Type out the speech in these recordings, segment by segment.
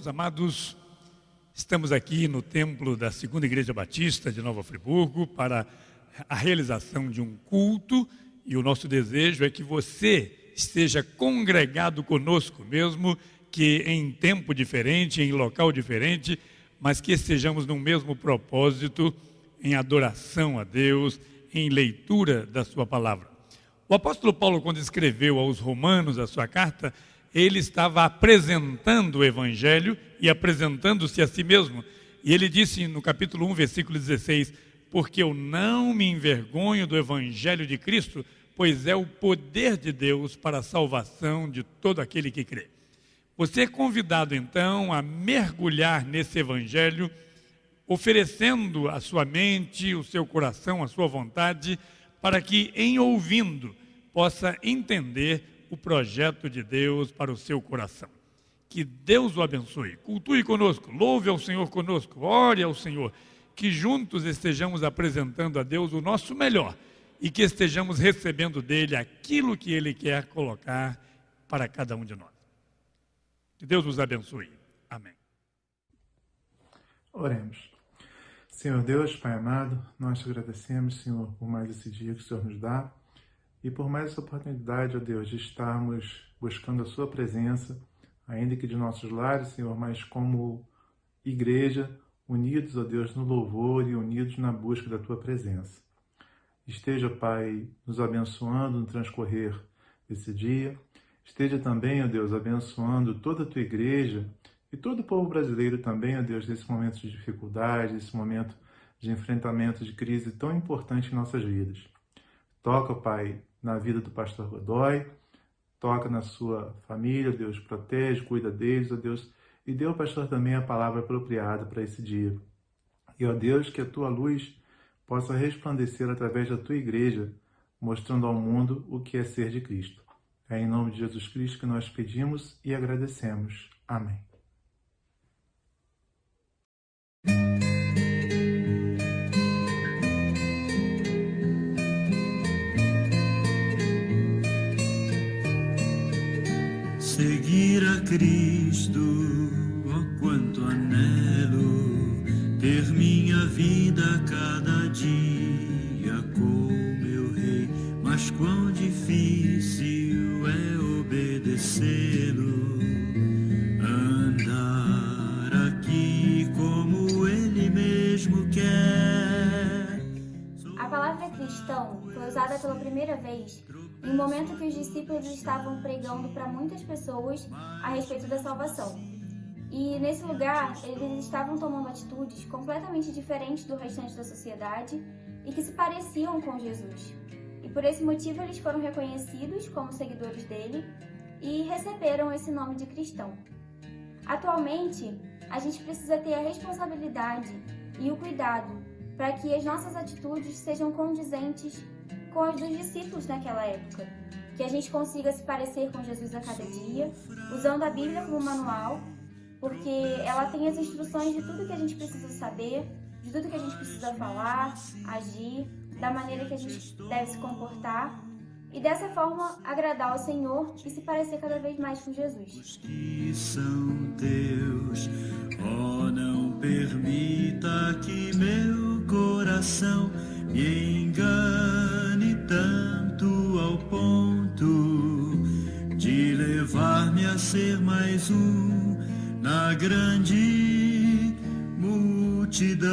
Irmãos amados, estamos aqui no templo da Segunda Igreja Batista de Nova Friburgo para a realização de um culto, e o nosso desejo é que você esteja congregado conosco, mesmo que em tempo diferente, em local diferente, mas que estejamos no mesmo propósito, em adoração a Deus, em leitura da sua palavra. O apóstolo Paulo, quando escreveu aos Romanos a sua carta, ele estava apresentando o Evangelho e apresentando-se a si mesmo. E ele disse no capítulo 1, versículo 16, porque eu não me envergonho do Evangelho de Cristo, pois é o poder de Deus para a salvação de todo aquele que crê. Você é convidado então a mergulhar nesse Evangelho, oferecendo a sua mente, o seu coração, a sua vontade, para que em ouvindo possa entender o projeto de Deus para o seu coração. Que Deus o abençoe. Cultue conosco, louve ao Senhor conosco, ore ao Senhor, que juntos estejamos apresentando a Deus o nosso melhor e que estejamos recebendo dele aquilo que ele quer colocar para cada um de nós. Que Deus nos abençoe. Amém. Oremos. Senhor Deus, Pai amado, nós te agradecemos, Senhor, por mais esse dia que o Senhor nos dá e por mais essa oportunidade, ó Deus, de estarmos buscando a sua presença, ainda que de nossos lares, Senhor, mas como igreja, unidos, ó Deus, no louvor e unidos na busca da tua presença. Esteja, Pai, nos abençoando no transcorrer desse dia. Esteja também, ó Deus, abençoando toda a tua igreja e todo o povo brasileiro também, ó Deus, nesse momento de dificuldade, nesse momento de enfrentamento de crise tão importante em nossas vidas. Toca, Pai, na vida do pastor Godoy, toca na sua família, Deus, protege, cuida deles, ó Deus, e dê ao pastor também a palavra apropriada para esse dia. E, ó Deus, que a tua luz possa resplandecer através da tua igreja, mostrando ao mundo o que é ser de Cristo. É em nome de Jesus Cristo que nós pedimos e agradecemos. Amém. Seguir a Cristo, oh quanto anelo, ter minha vida a cada dia como meu Rei, mas quão difícil é obedecê-lo, andar aqui como Ele mesmo quer. A palavra cristão foi usada pela primeira vez em um momento que os discípulos estavam pregando para muitas pessoas a respeito da salvação. E nesse lugar, eles estavam tomando atitudes completamente diferentes do restante da sociedade e que se pareciam com Jesus. E por esse motivo eles foram reconhecidos como seguidores dele e receberam esse nome de cristão. Atualmente, a gente precisa ter a responsabilidade e o cuidado para que as nossas atitudes sejam condizentes com as dos discípulos naquela época, que a gente consiga se parecer com Jesus a cada dia, usando a Bíblia como manual, porque ela tem as instruções de tudo que a gente precisa saber, de tudo que a gente precisa falar, agir, da maneira que a gente deve se comportar, e dessa forma agradar ao Senhor e se parecer cada vez mais com Jesus. Que são teus, oh, não permita que meu coração me engane tanto ao ponto de levar-me a ser mais um na grande multidão.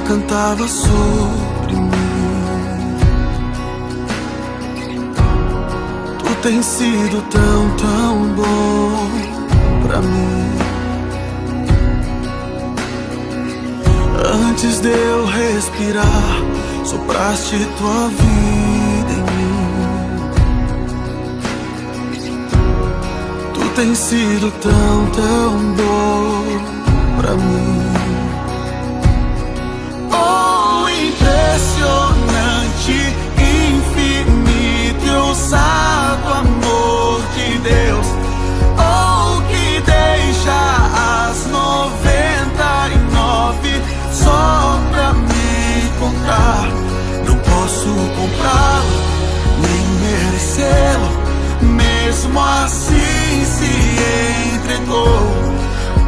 Cantava sobre mim. Tu tens sido tão, tão bom pra mim. Antes de eu respirar, sopraste tua vida em mim. tem sido tão, tão bom pra mim. Oh, impressionante, infinito e ousado amor de Deus. Oh, que deixa as 99 só pra me encontrar. Não posso comprá-lo, nem merecê-lo, mesmo assim se entregou.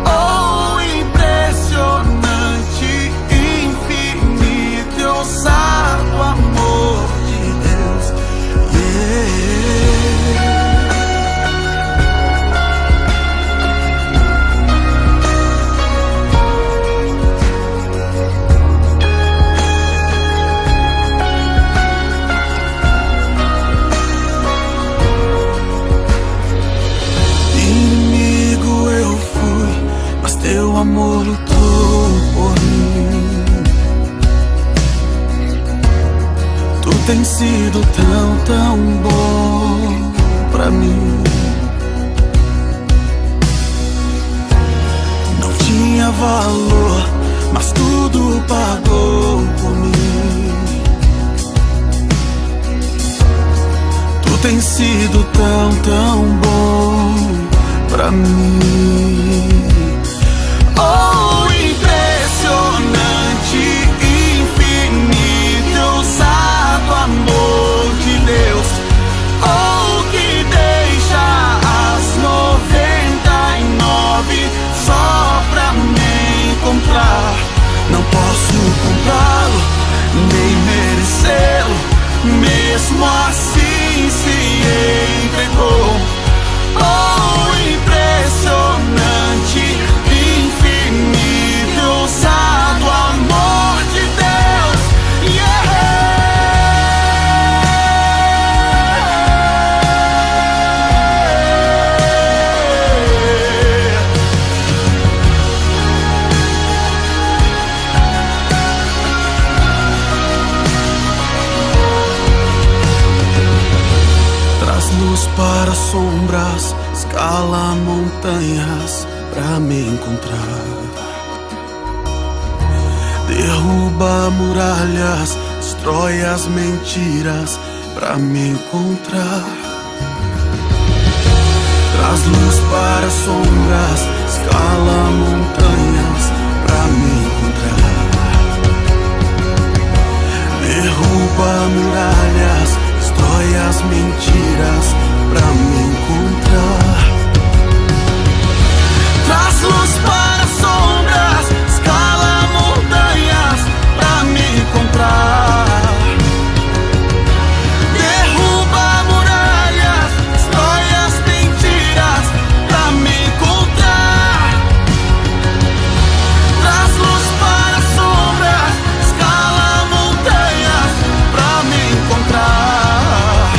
Oh, impressionante, infinito e ousado amor de Deus. Inimigo eu fui, mas teu amor lutou por mim. Tu tens sido tão, tão bom pra mim. Não tinha valor, mas tudo pagou por mim. Tu tens sido tão, tão bom pra mim. Oh, impressionante, infinito e ousado amor de Deus. Oh, que deixa as 99 só pra me encontrar. Não posso comprá-lo, nem merecê-lo, mesmo assim se entregou. Oh, impressionante, infinito e ousado amor de Deus. Traz luz para sombras, escala montanhas pra me encontrar. Derruba muralhas, destrói as mentiras pra me encontrar. Traz luz para sombras, escala montanhas pra me encontrar. Derruba muralhas, destrói as mentiras pra me encontrar. Traz luz para sombras, escala montanhas pra me encontrar. Derruba muralhas, destrói as mentiras pra me encontrar. Traz luz para sombras, escala montanhas pra me encontrar.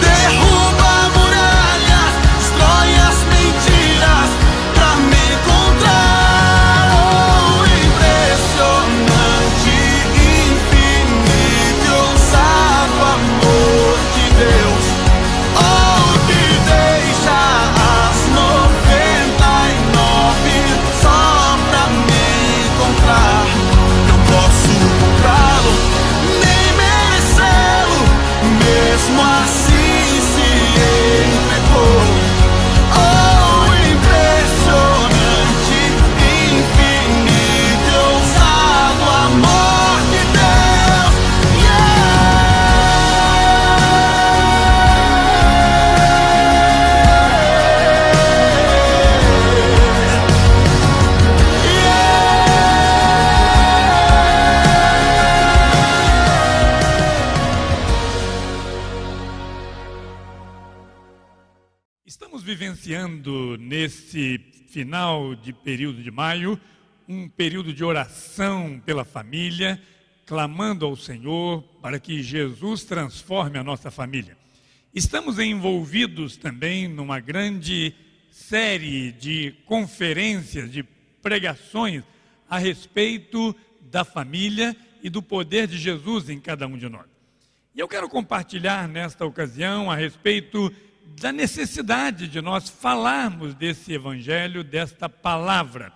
Derruba muralhas, destrói as mentiras pra me encontrar. Oh, impressionante, infinito e ousado amor de Deus. Oh, que deixa as 99 só pra me encontrar. Não posso comprá-lo, nem merecê-lo, mesmo assim se entregou. Oh, impressionante, infinito e ousado amor de Deus. Estamos vivenciando nesse final de período de maio um período de oração pela família, clamando ao Senhor para que Jesus transforme a nossa família. Estamos envolvidos também numa grande série de conferências, de pregações a respeito da família e do poder de Jesus em cada um de nós. E eu quero compartilhar nesta ocasião a respeito da necessidade de nós falarmos desse evangelho, desta palavra.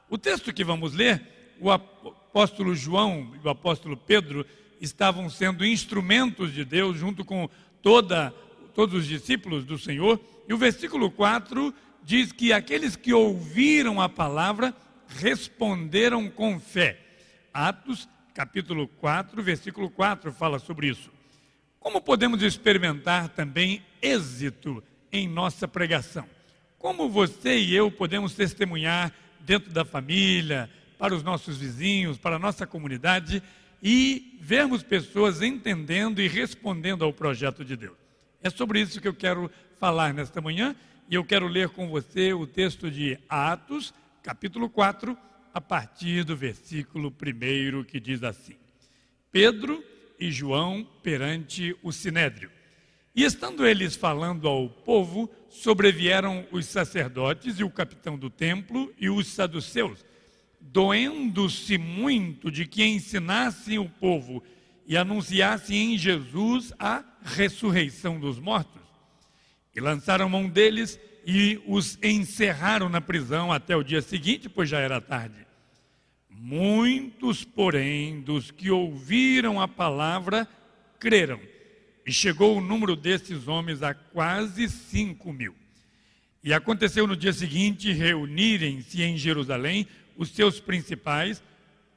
O texto que vamos ler, o apóstolo João e o apóstolo Pedro estavam sendo instrumentos de Deus junto com todos os discípulos do Senhor, e o versículo 4 diz que aqueles que ouviram a palavra responderam com fé. Atos, capítulo 4, versículo 4 fala sobre isso. Como podemos experimentar também êxito em nossa pregação? Como você e eu podemos testemunhar dentro da família, para os nossos vizinhos, para a nossa comunidade e vermos pessoas entendendo e respondendo ao projeto de Deus? É sobre isso que eu quero falar nesta manhã e eu quero ler com você o texto de Atos, capítulo 4, a partir do versículo 1, que diz assim: Pedro e João perante o Sinédrio. E estando eles falando ao povo, sobrevieram os sacerdotes e o capitão do templo e os saduceus, doendo-se muito de que ensinassem o povo e anunciassem em Jesus a ressurreição dos mortos. E lançaram mão deles e os encerraram na prisão até o dia seguinte, pois já era tarde. Muitos, porém, dos que ouviram a palavra, creram. E chegou o número desses homens a quase 5.000. E aconteceu no dia seguinte reunirem-se em Jerusalém os seus principais,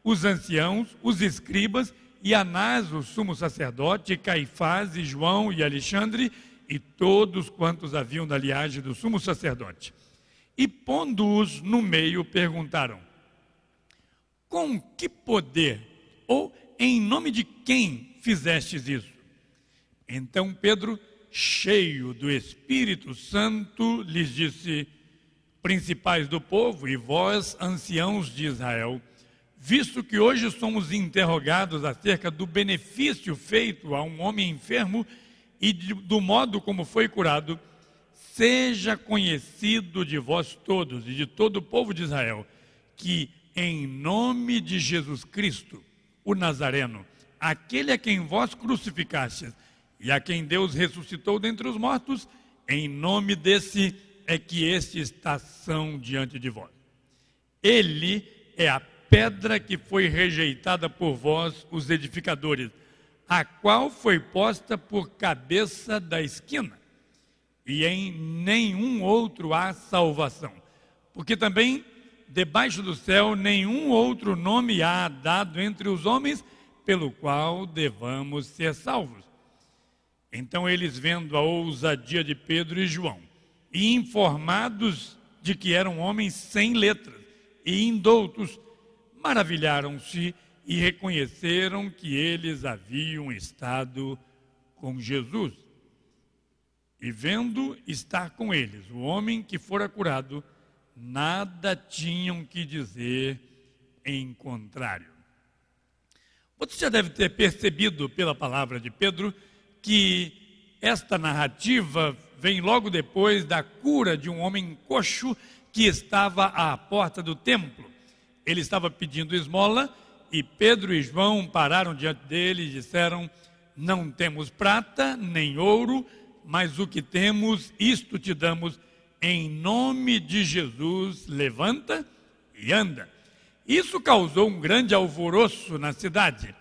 os anciãos, os escribas, e Anás, o sumo sacerdote, e Caifás, e João, e Alexandre, e todos quantos haviam da linhagem do sumo sacerdote. E pondo-os no meio, perguntaram: com que poder, ou em nome de quem fizestes isso? Então Pedro, cheio do Espírito Santo, lhes disse: principais do povo e vós, anciãos de Israel, visto que hoje somos interrogados acerca do benefício feito a um homem enfermo e do modo como foi curado, seja conhecido de vós todos e de todo o povo de Israel, que em nome de Jesus Cristo, o Nazareno, aquele a quem vós crucificastes e a quem Deus ressuscitou dentre os mortos, em nome desse é que este está são diante de vós. Ele é a pedra que foi rejeitada por vós, os edificadores, a qual foi posta por cabeça da esquina. E em nenhum outro há salvação, porque também debaixo do céu nenhum outro nome há dado entre os homens, pelo qual devamos ser salvos. Então eles, vendo a ousadia de Pedro e João, e informados de que eram homens sem letras e indoutos, maravilharam-se e reconheceram que eles haviam estado com Jesus. E vendo estar com eles o homem que fora curado, nada tinham que dizer em contrário. Você já deve ter percebido pela palavra de Pedro que esta narrativa vem logo depois da cura de um homem coxo que estava à porta do templo. Ele estava pedindo esmola e Pedro e João pararam diante dele e disseram: não temos prata nem ouro, mas o que temos, isto te damos. Em nome de Jesus, levanta e anda. Isso causou um grande alvoroço na cidade.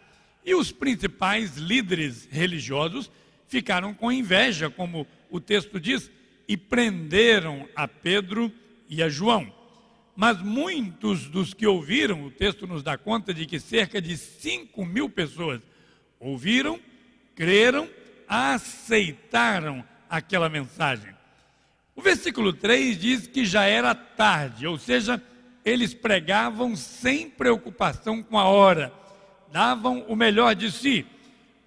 E os principais líderes religiosos ficaram com inveja, como o texto diz, e prenderam a Pedro e a João. Mas muitos dos que ouviram, o texto nos dá conta de que cerca de 5.000 pessoas ouviram, creram, aceitaram aquela mensagem. O versículo 3 diz que já era tarde, ou seja, eles pregavam sem preocupação com a hora, davam o melhor de si.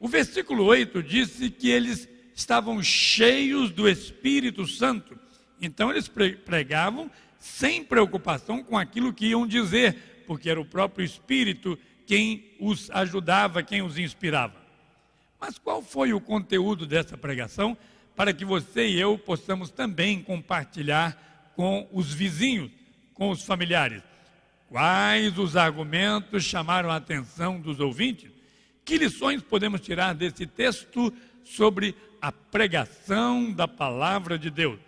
O versículo 8 disse que eles estavam cheios do Espírito Santo, então eles pregavam sem preocupação com aquilo que iam dizer, porque era o próprio Espírito quem os ajudava, quem os inspirava. Mas qual foi o conteúdo dessa pregação? Para que você e eu possamos também compartilhar com os vizinhos, com os familiares. Quais os argumentos chamaram a atenção dos ouvintes? Que lições podemos tirar desse texto sobre a pregação da palavra de Deus.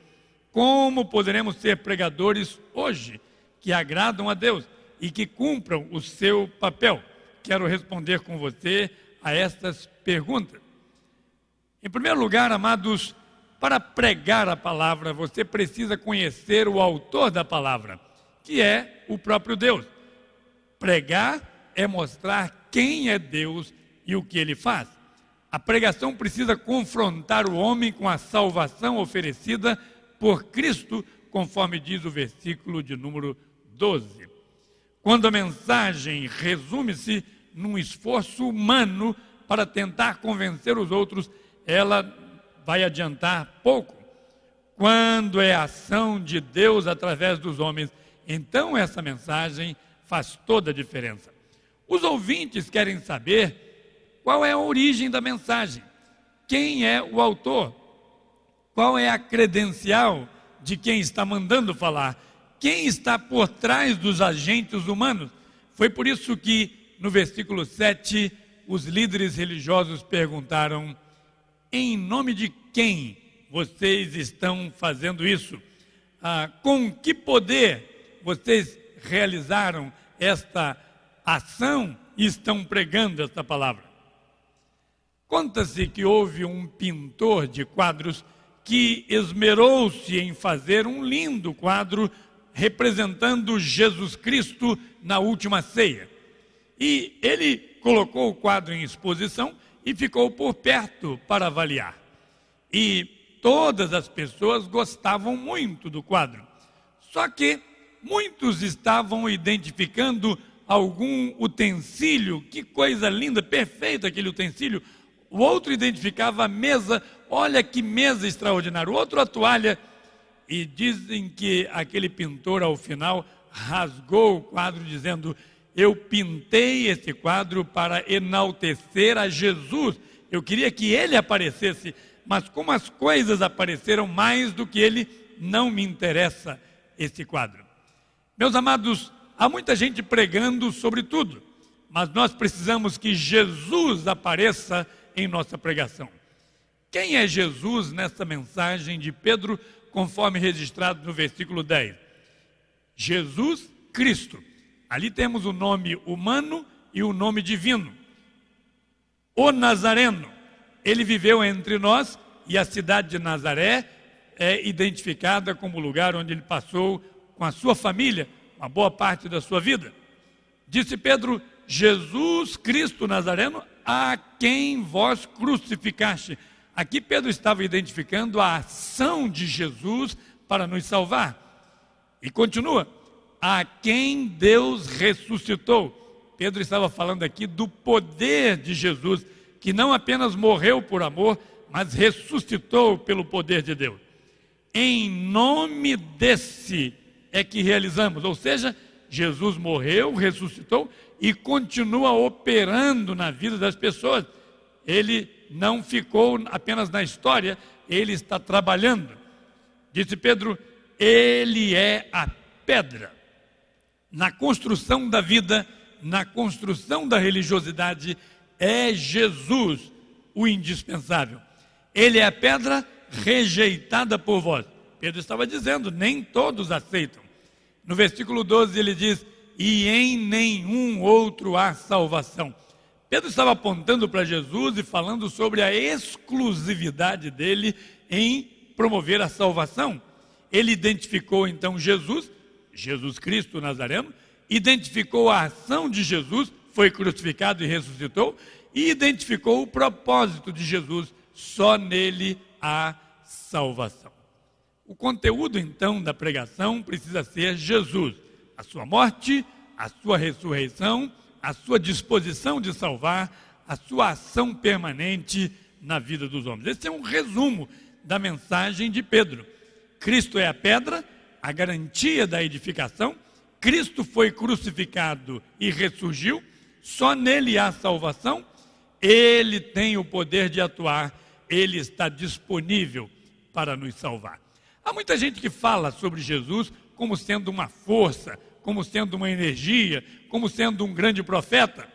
Como poderemos ser pregadores hoje que agradam a Deus e que cumpram o seu papel? Quero responder com você a estas perguntas. Em primeiro lugar, amados, para pregar a palavra, você precisa conhecer o autor da palavra, que é o próprio Deus. Pregar é mostrar quem é Deus e o que Ele faz. A pregação precisa confrontar o homem com a salvação oferecida por Cristo, conforme diz o versículo de número 12. Quando a mensagem resume-se num esforço humano para tentar convencer os outros, ela vai adiantar pouco. Quando é a ação de Deus através dos homens, então essa mensagem faz toda a diferença. Os ouvintes querem saber qual é a origem da mensagem, quem é o autor, qual é a credencial de quem está mandando falar, quem está por trás dos agentes humanos. Foi por isso que, no versículo 7, os líderes religiosos perguntaram: em nome de quem vocês estão fazendo isso? Com que poder vocês realizaram esta ação e estão pregando esta palavra? Conta-se que houve um pintor de quadros que esmerou-se em fazer um lindo quadro representando Jesus Cristo na última ceia. E ele colocou o quadro em exposição e ficou por perto para avaliar. E todas as pessoas gostavam muito do quadro. Só que muitos estavam identificando algum utensílio, que coisa linda, perfeito aquele utensílio. O outro identificava a mesa, olha que mesa extraordinária. O outro a toalha. E dizem que aquele pintor, ao final, rasgou o quadro dizendo: eu pintei esse quadro para enaltecer a Jesus. Eu queria que ele aparecesse, mas como as coisas apareceram mais do que ele, não me interessa esse quadro. Meus amados, há muita gente pregando sobre tudo, mas nós precisamos que Jesus apareça em nossa pregação. Quem é Jesus nessa mensagem de Pedro, conforme registrado no versículo 10? Jesus Cristo. Ali temos o nome humano e o nome divino. O Nazareno. Ele viveu entre nós e a cidade de Nazaré é identificada como o lugar onde ele passou com a sua família uma boa parte da sua vida. Disse Pedro: Jesus Cristo Nazareno, a quem vós crucificaste. Aqui Pedro estava identificando a ação de Jesus para nos salvar. E continua: a quem Deus ressuscitou. Pedro estava falando aqui do poder de Jesus, que não apenas morreu por amor, mas ressuscitou pelo poder de Deus. Em nome desse é que realizamos, ou seja, Jesus morreu, ressuscitou e continua operando na vida das pessoas. Ele não ficou apenas na história, ele está trabalhando. Disse Pedro: ele é a pedra. Na construção da vida, na construção da religiosidade, é Jesus o indispensável. Ele é a pedra rejeitada por vós. Pedro estava dizendo, nem todos aceitam. No versículo 12 ele diz: e em nenhum outro há salvação. Pedro estava apontando para Jesus e falando sobre a exclusividade dele em promover a salvação. Ele identificou então Jesus Cristo Nazareno, identificou a ação de Jesus, foi crucificado e ressuscitou, e identificou o propósito de Jesus: só nele há salvação. O conteúdo então da pregação precisa ser Jesus, a sua morte, a sua ressurreição, a sua disposição de salvar, a sua ação permanente na vida dos homens. Esse é um resumo da mensagem de Pedro. Cristo é a pedra, a garantia da edificação. Cristo foi crucificado e ressurgiu, só nele há salvação. Ele tem o poder de atuar, ele está disponível para nos salvar. Há muita gente que fala sobre Jesus como sendo uma força, como sendo uma energia, como sendo um grande profeta.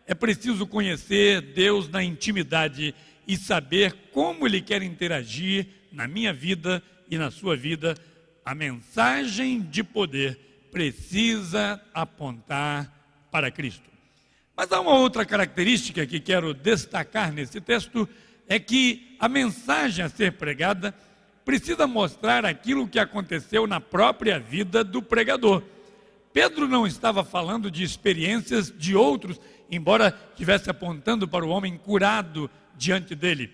É preciso conhecer Deus na intimidade e saber como Ele quer interagir na minha vida e na sua vida. A mensagem de poder precisa apontar para Cristo. Mas há uma outra característica que quero destacar nesse texto, é que a mensagem a ser pregada precisa mostrar aquilo que aconteceu na própria vida do pregador. Pedro não estava falando de experiências de outros, embora estivesse apontando para o homem curado diante dele.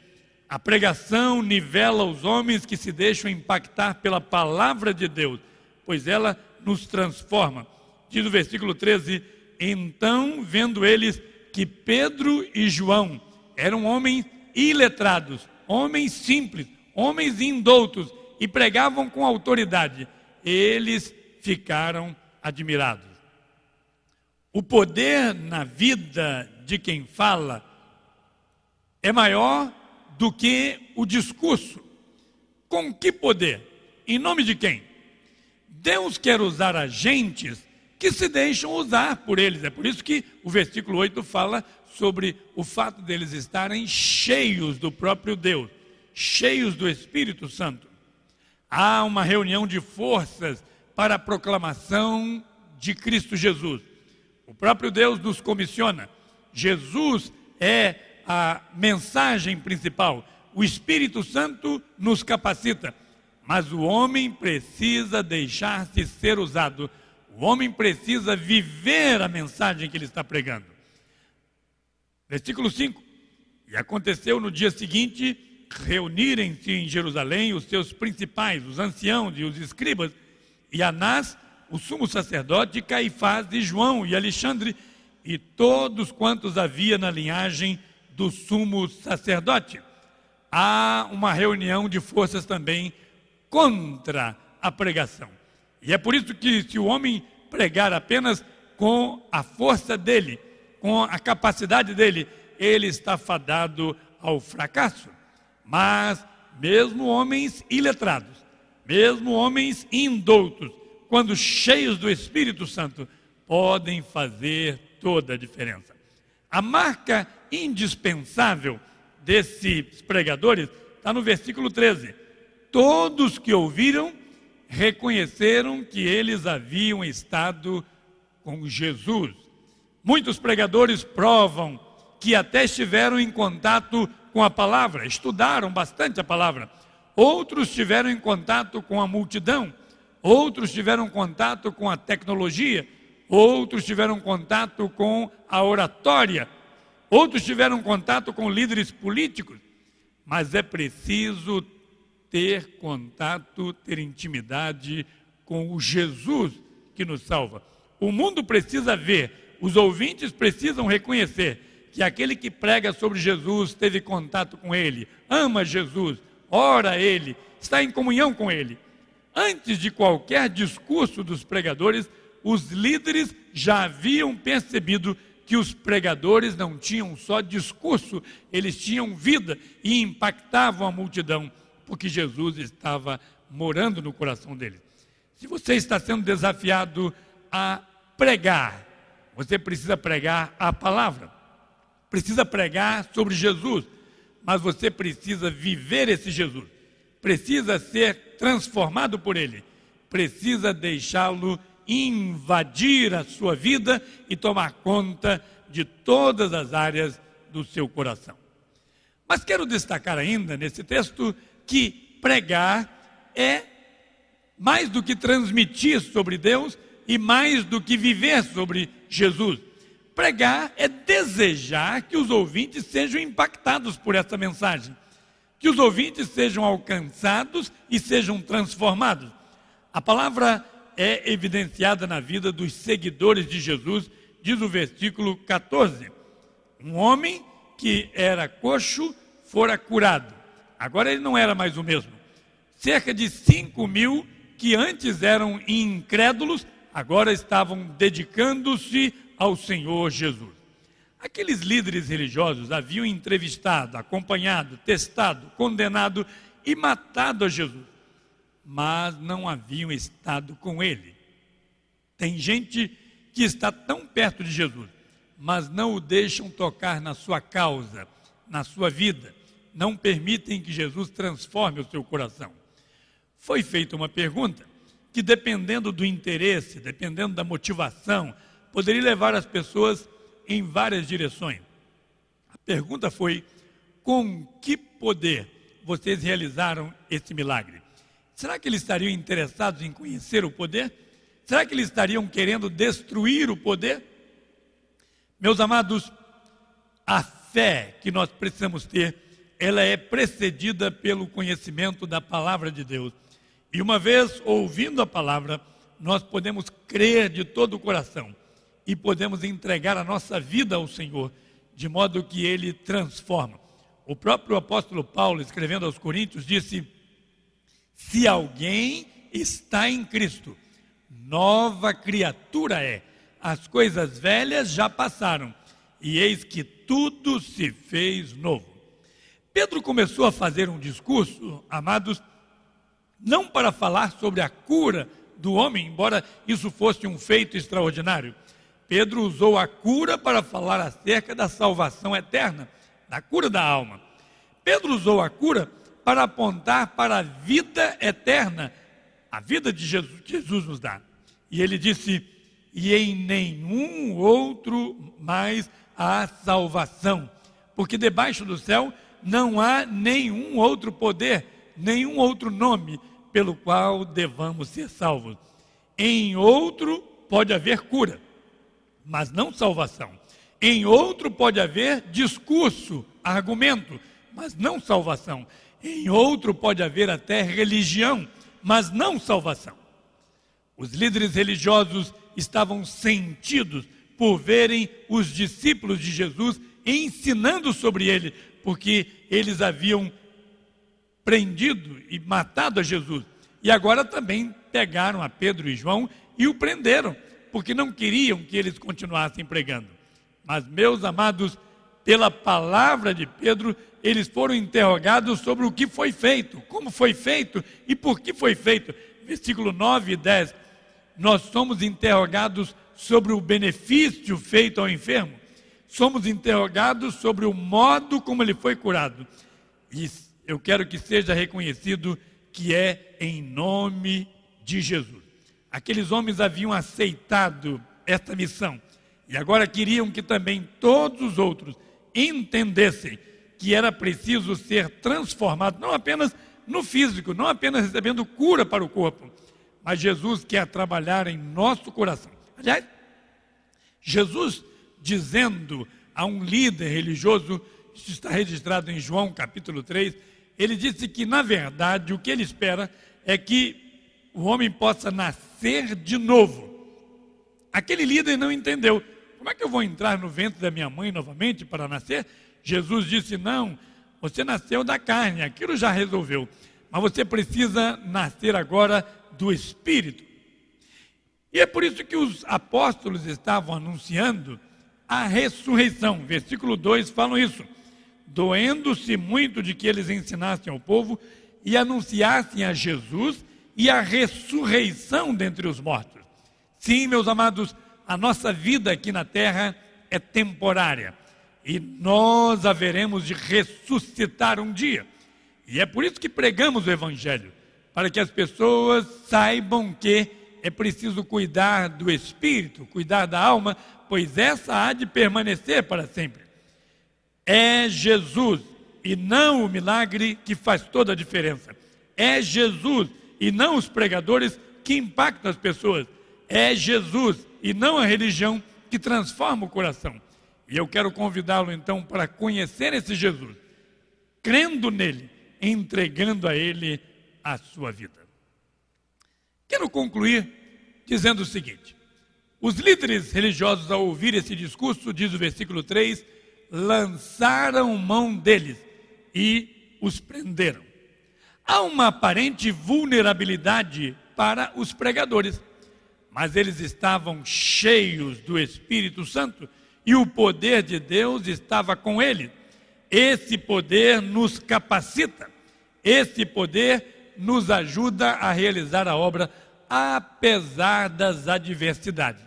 A pregação nivela os homens que se deixam impactar pela palavra de Deus, pois ela nos transforma. Diz o versículo 13, então, vendo eles que Pedro e João eram homens iletrados, homens simples, homens indoutos, e pregavam com autoridade, eles ficaram admirados. O poder na vida de quem fala é maior do que o discurso. Com que poder? Em nome de quem? Deus quer usar agentes que se deixam usar por eles. É por isso que o versículo 8 fala sobre o fato deles estarem cheios do próprio Deus, cheios do Espírito Santo. Há uma reunião de forças para a proclamação de Cristo Jesus. O próprio Deus nos comissiona. Jesus é a mensagem principal. O Espírito Santo nos capacita. Mas o homem precisa deixar-se ser usado. O homem precisa viver a mensagem que ele está pregando. Versículo 5. E aconteceu no dia seguinte, reunirem-se em Jerusalém os seus principais, os anciãos e os escribas, e Anás, o sumo sacerdote, Caifás e João e Alexandre, e todos quantos havia na linhagem do sumo sacerdote. Há uma reunião de forças também contra a pregação. E é por isso que, se o homem pregar apenas com a força dele, com a capacidade dele, ele está fadado ao fracasso. Mas mesmo homens iletrados, mesmo homens indoutos, quando cheios do Espírito Santo, podem fazer toda a diferença. A marca indispensável desses pregadores está no versículo 13. Todos que ouviram reconheceram que eles haviam estado com Jesus. Muitos pregadores provam que até estiveram em contato com a palavra, estudaram bastante a palavra. Outros estiveram em contato com a multidão, outros tiveram contato com a tecnologia, outros tiveram contato com a oratória, outros tiveram contato com líderes políticos, mas é preciso ter contato, ter intimidade com o Jesus que nos salva. O mundo precisa ver, os ouvintes precisam reconhecer que aquele que prega sobre Jesus teve contato com Ele, ama Jesus, ora a Ele, está em comunhão com Ele. Antes de qualquer discurso dos pregadores, os líderes já haviam percebido que os pregadores não tinham só discurso, eles tinham vida e impactavam a multidão, porque Jesus estava morando no coração deles. Se você está sendo desafiado a pregar, você precisa pregar a palavra, precisa pregar sobre Jesus, mas você precisa viver esse Jesus, precisa ser transformado por Ele, precisa deixá-lo invadir a sua vida e tomar conta de todas as áreas do seu coração. Mas quero destacar ainda nesse texto que pregar é mais do que transmitir sobre Deus e mais do que viver sobre Jesus. Pregar é desejar que os ouvintes sejam impactados por essa mensagem, que os ouvintes sejam alcançados e sejam transformados. A palavra é evidenciada na vida dos seguidores de Jesus, diz o versículo 14. Um homem que era coxo fora curado. Agora ele não era mais o mesmo. Cerca de 5.000 que antes eram incrédulos, agora estavam dedicando-se ao Senhor Jesus. Aqueles líderes religiosos haviam entrevistado, acompanhado, testado, condenado e matado a Jesus, mas não haviam estado com Ele. Tem gente que está tão perto de Jesus, mas não o deixam tocar na sua causa, na sua vida. não permitem que Jesus transforme o seu coração. Foi feita uma pergunta que, dependendo do interesse, dependendo da motivação, poderia levar as pessoas em várias direções. A pergunta foi: com que poder vocês realizaram esse milagre? Será que eles estariam interessados em conhecer o poder? Será que eles estariam querendo destruir o poder? Meus amados, a fé que nós precisamos ter, ela é precedida pelo conhecimento da palavra de Deus. E uma vez ouvindo a palavra, nós podemos crer de todo o coração e podemos entregar a nossa vida ao Senhor, de modo que Ele transforma. O próprio apóstolo Paulo, escrevendo aos Coríntios, disse: se alguém está em Cristo, nova criatura é. As coisas velhas já passaram, e eis que tudo se fez novo. Pedro começou a fazer um discurso, amados, não para falar sobre a cura do homem, embora isso fosse um feito extraordinário. Pedro usou a cura para falar acerca da salvação eterna, da cura da alma. Pedro usou a cura para apontar para a vida eterna, a vida de Jesus que Jesus nos dá. E ele disse: e em nenhum outro mais há salvação, porque debaixo do céu não há nenhum outro poder, nenhum outro nome pelo qual devamos ser salvos. Em outro pode haver cura, mas não salvação. Em outro pode haver discurso, argumento, mas não salvação. Em outro pode haver até religião, mas não salvação. Os líderes religiosos estavam sentidos por verem os discípulos de Jesus ensinando sobre ele, porque eles haviam prendido e matado a Jesus. E agora também pegaram a Pedro e João e o prenderam, porque não queriam que eles continuassem pregando. Mas, meus amados, pela palavra de Pedro, eles foram interrogados sobre o que foi feito, como foi feito e por que foi feito. Versículo 9 e 10, nós somos interrogados sobre o benefício feito ao enfermo, somos interrogados sobre o modo como ele foi curado. E eu quero que seja reconhecido que é em nome de Jesus. Aqueles homens haviam aceitado esta missão e agora queriam que também todos os outros entendessem que era preciso ser transformado, não apenas no físico, não apenas recebendo cura para o corpo, mas Jesus quer trabalhar em nosso coração. Aliás, Jesus dizendo a um líder religioso, isso está registrado em João capítulo 3, ele disse que, na verdade, o que ele espera é que o homem possa nascer de novo. Aquele líder não entendeu. Como é que eu vou entrar no ventre da minha mãe novamente para nascer? Jesus disse: não, você nasceu da carne, aquilo já resolveu. Mas você precisa nascer agora do Espírito. E é por isso que os apóstolos estavam anunciando a ressurreição. Versículo 2 falam isso: doendo-se muito de que eles ensinassem ao povo e anunciassem a Jesus e a ressurreição dentre os mortos. Sim, meus amados, a nossa vida aqui na terra é temporária e nós haveremos de ressuscitar um dia. E é por isso que pregamos o Evangelho, para que as pessoas saibam que é preciso cuidar do espírito, cuidar da alma, pois essa há de permanecer para sempre. É Jesus e não o milagre que faz toda a diferença. É Jesus e não os pregadores que impactam as pessoas. É Jesus e não a religião que transforma o coração. E eu quero convidá-lo então para conhecer esse Jesus, crendo nele, entregando a ele a sua vida. Quero concluir dizendo o seguinte: os líderes religiosos, ao ouvir esse discurso, diz o versículo 3, lançaram mão deles e os prenderam. Há uma aparente vulnerabilidade para os pregadores, mas eles estavam cheios do Espírito Santo e o poder de Deus estava com eles. Esse poder nos capacita, esse poder nos ajuda a realizar a obra apesar das adversidades.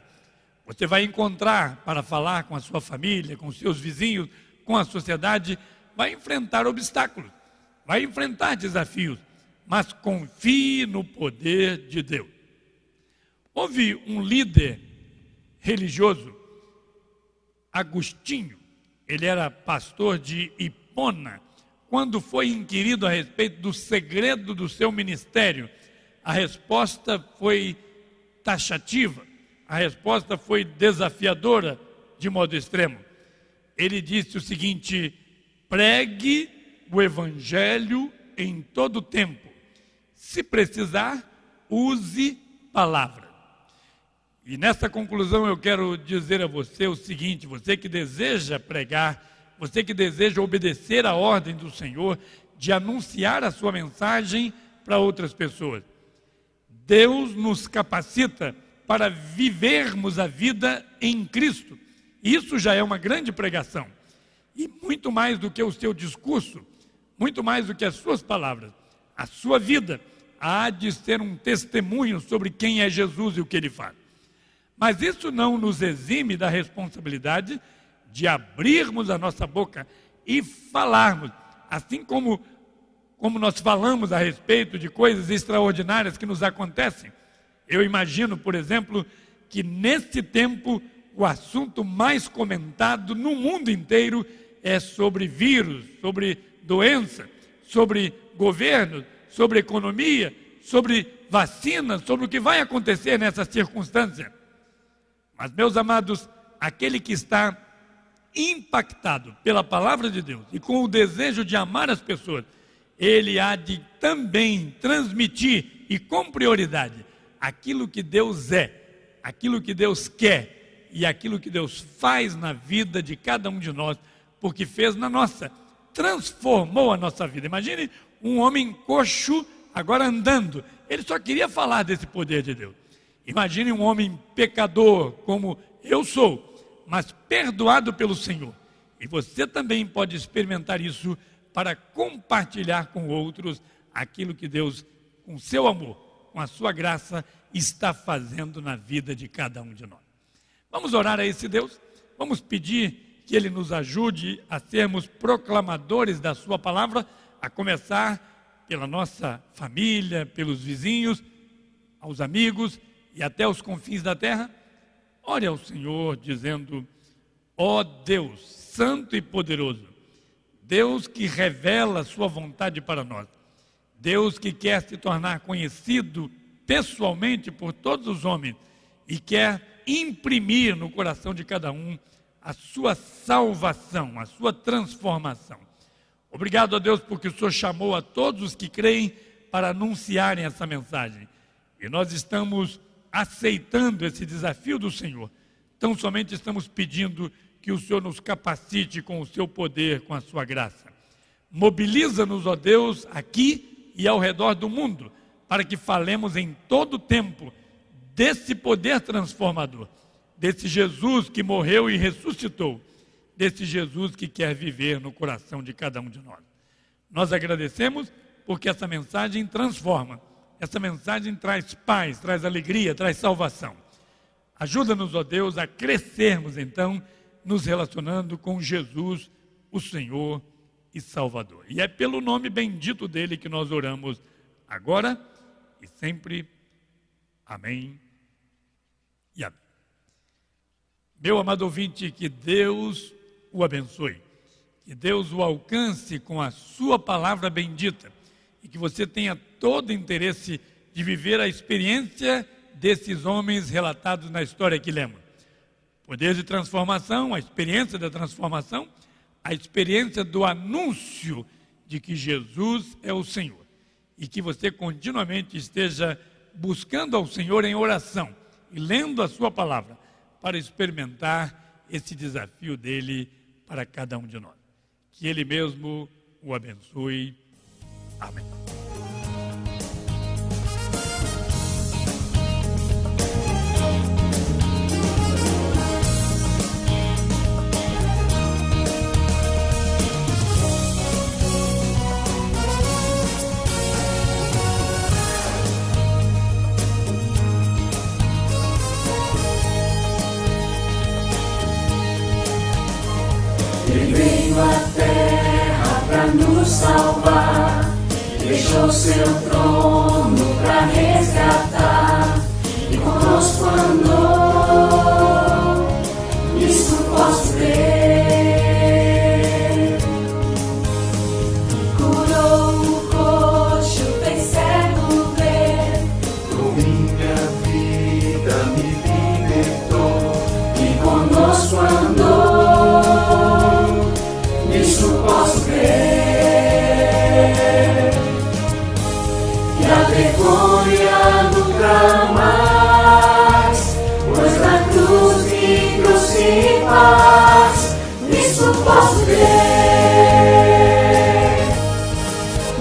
Você vai encontrar para falar com a sua família, com seus vizinhos, com a sociedade, vai enfrentar obstáculos, vai enfrentar desafios, mas confie no poder de Deus. Houve um líder religioso, Agostinho, ele era pastor de Hipona. Quando foi inquirido a respeito do segredo do seu ministério, a resposta foi taxativa, a resposta foi desafiadora de modo extremo. Ele disse o seguinte: pregue o evangelho em todo tempo. Se precisar, use palavra. E nessa conclusão eu quero dizer a você o seguinte: você que deseja pregar, você que deseja obedecer à ordem do Senhor de anunciar a sua mensagem para outras pessoas, Deus nos capacita para vivermos a vida em Cristo. Isso já é uma grande pregação. E muito mais do que o seu discurso, muito mais do que as suas palavras, a sua vida há de ser um testemunho sobre quem é Jesus e o que Ele faz. Mas isso não nos exime da responsabilidade de abrirmos a nossa boca e falarmos, assim como nós falamos a respeito de coisas extraordinárias que nos acontecem. Eu imagino, por exemplo, que nesse tempo o assunto mais comentado no mundo inteiro é sobre vírus, sobre doença, sobre governo, sobre economia, sobre vacina, sobre o que vai acontecer nessa circunstância. Mas, meus amados, aquele que está impactado pela palavra de Deus e com o desejo de amar as pessoas, ele há de também transmitir e com prioridade aquilo que Deus é, aquilo que Deus quer e aquilo que Deus faz na vida de cada um de nós, porque fez na nossa, transformou a nossa vida. Imagine um homem coxo agora andando, ele só queria falar desse poder de Deus. Imagine um homem pecador como eu sou, mas perdoado pelo Senhor. E você também pode experimentar isso para compartilhar com outros aquilo que Deus, com seu amor, com a sua graça, está fazendo na vida de cada um de nós. Vamos orar a esse Deus? Vamos pedir que Ele nos ajude a sermos proclamadores da sua palavra, a começar pela nossa família, pelos vizinhos, aos amigos e até os confins da terra. Ore ao Senhor dizendo: ó Deus, santo e poderoso, Deus que revela a sua vontade para nós, Deus que quer se tornar conhecido pessoalmente por todos os homens e quer imprimir no coração de cada um a sua salvação, a sua transformação. Obrigado a Deus porque o Senhor chamou a todos os que creem para anunciarem essa mensagem. E nós estamos aceitando esse desafio do Senhor. Tão somente estamos pedindo que o Senhor nos capacite com o seu poder, com a sua graça. Mobiliza-nos, ó Deus, aqui e ao redor do mundo, para que falemos em todo tempo desse poder transformador, desse Jesus que morreu e ressuscitou, desse Jesus que quer viver no coração de cada um de nós. Nós agradecemos porque essa mensagem transforma, essa mensagem traz paz, traz alegria, traz salvação. Ajuda-nos, ó Deus, a crescermos então, nos relacionando com Jesus, o Senhor e Salvador. E é pelo nome bendito dele que nós oramos agora e sempre. Amém e amém. Meu amado ouvinte, que Deus o abençoe, que Deus o alcance com a sua palavra bendita e que você tenha todo interesse de viver a experiência desses homens relatados na história que lemos. Poder de transformação, a experiência da transformação, a experiência do anúncio de que Jesus é o Senhor. E que você continuamente esteja buscando ao Senhor em oração e lendo a sua palavra para experimentar esse desafio dele para cada um de nós. Que ele mesmo o abençoe. Amém. Ele veio à terra nos salvar, deixou seu trono pra resgatar e conosco andou, nisso posso crer. Curou o coxo, fez cego ver, por minha vida me libertou e conosco andou, nisso posso crer. E a vergonha nunca mais, pois na cruz me trouxe paz, nisso posso crer,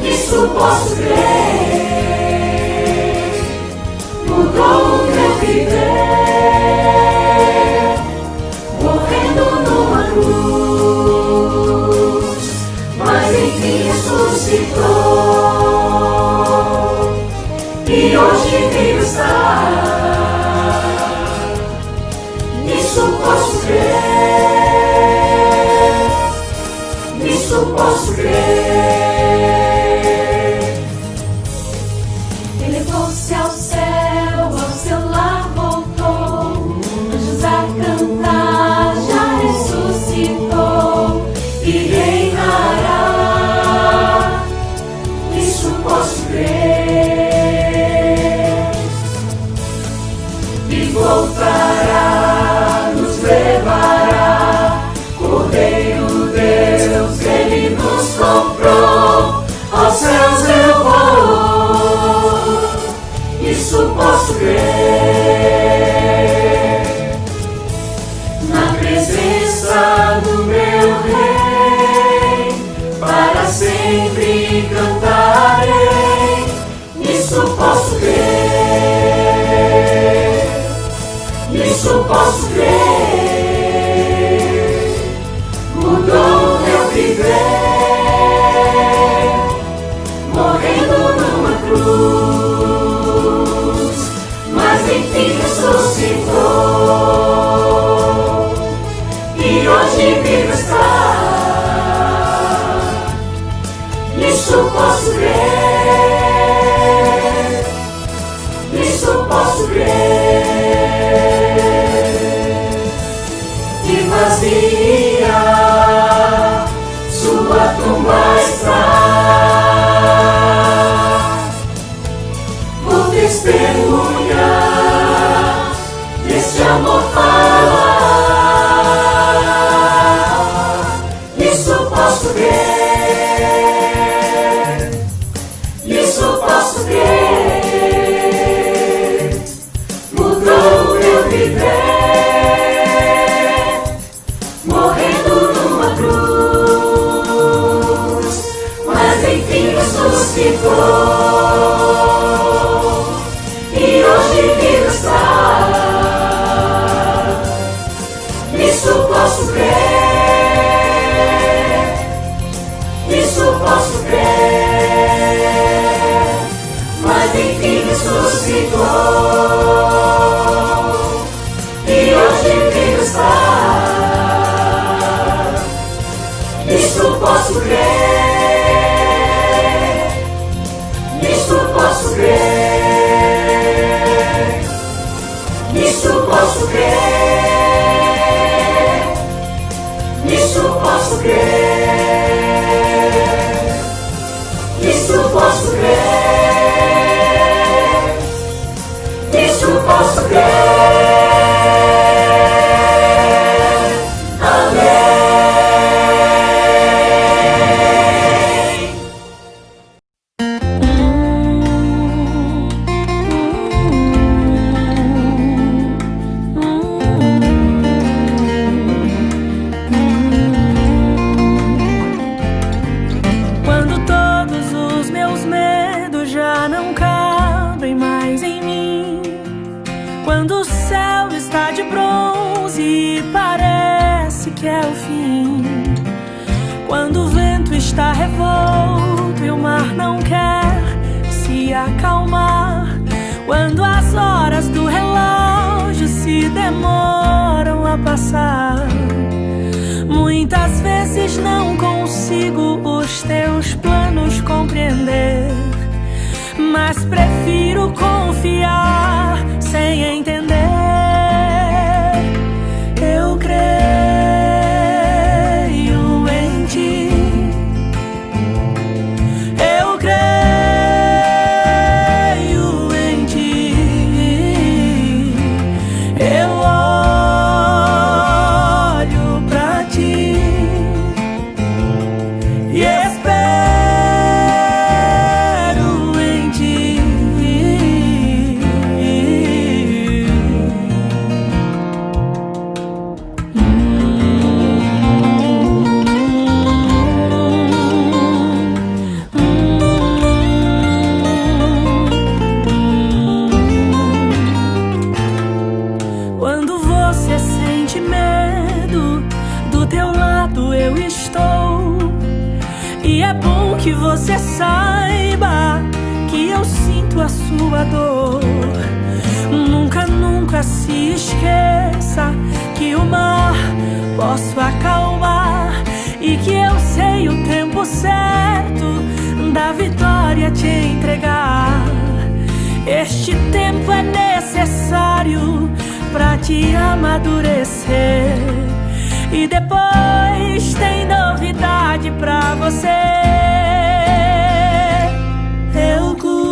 nisso posso crer. Mudou o meu viver, morrendo numa cruz, mas enfim ressuscitou, e hoje vivo está, nisso posso crer, nisso posso crer. Elevou-se ao seu lar voltou, anjos a cantar, já ressuscitou e reinará, nisso posso crer. E voltará, nos levará, Cordeiro Deus, Ele nos comprou, aos céus eu vou, nisso posso crer. Na presença do meu Rei, para sempre cantarei, nisso posso crer, nisso posso crer. Mudou o meu viver, morrendo numa cruz, mas enfim ressuscitou, e hoje vivo está, nisso posso crer, nisso posso crer. E vazia sua tumba está, vou testemunhar deste amor falar, nisso posso crer, nisso posso crer. Mudou o meu viver, morrendo numa cruz, mas enfim ressuscitou, e hoje vivo está, nisso posso crer, nisso posso crer. Mas enfim ressuscitou, e hoje vivo está, nisso posso crer, nisso posso crer, nisso posso crer, nisso posso crer, nisso posso crer, nisso posso crer. Amém. Quando todos os meus medos já não cabem mais em mim, quando o céu está de bronze e parece que é o fim, quando o vento está revolto e o mar não quer se acalmar, quando as horas do relógio se demoram a passar, muitas vezes não consigo os teus entender, mas prefiro confiar sem entender. Eu creio em ti, eu creio em ti, eu olho pra ti e espero em ti. Quando você sente medo, do teu lado eu estou. E é bom que você saiba que eu sinto a sua dor. Nunca, nunca se esqueça que o mar posso acalmar e que eu sei o tempo certo da vitória te entregar. Este tempo é necessário pra te amadurecer, e depois tem novidade pra você. Eu cuido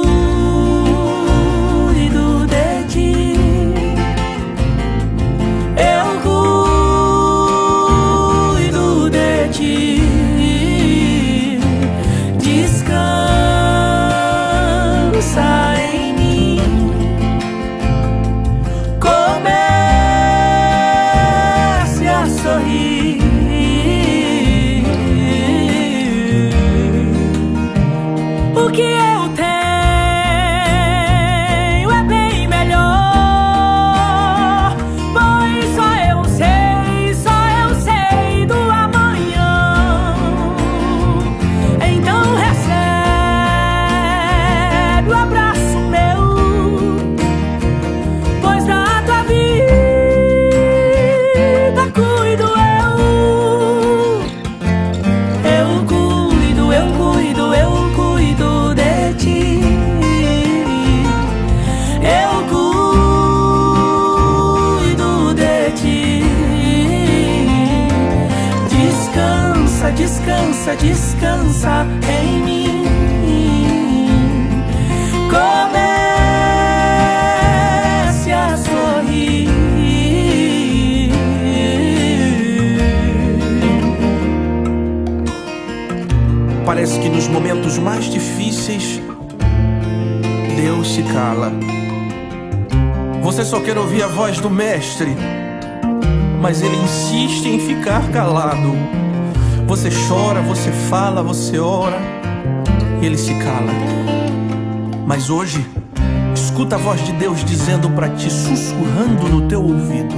de ti, eu cuido de ti. Descansa em mim, comece a sorrir. O que eu tenho é bem melhor, pois só eu sei do amanhã. Então recebe o abraço meu, pois da tua vida cuido eu. Eu cuido, eu cuido, eu cuido de ti. Eu cuido de ti. Descansa, descansa, descansa em mim. Comece a sorrir. Parece que nos momentos mais difíceis, Deus se cala. Você só quer ouvir a voz do Mestre, mas Ele insiste em ficar calado. Você chora, você fala, você ora, Ele se cala. Mas hoje, escuta a voz de Deus dizendo pra ti, sussurrando no teu ouvido: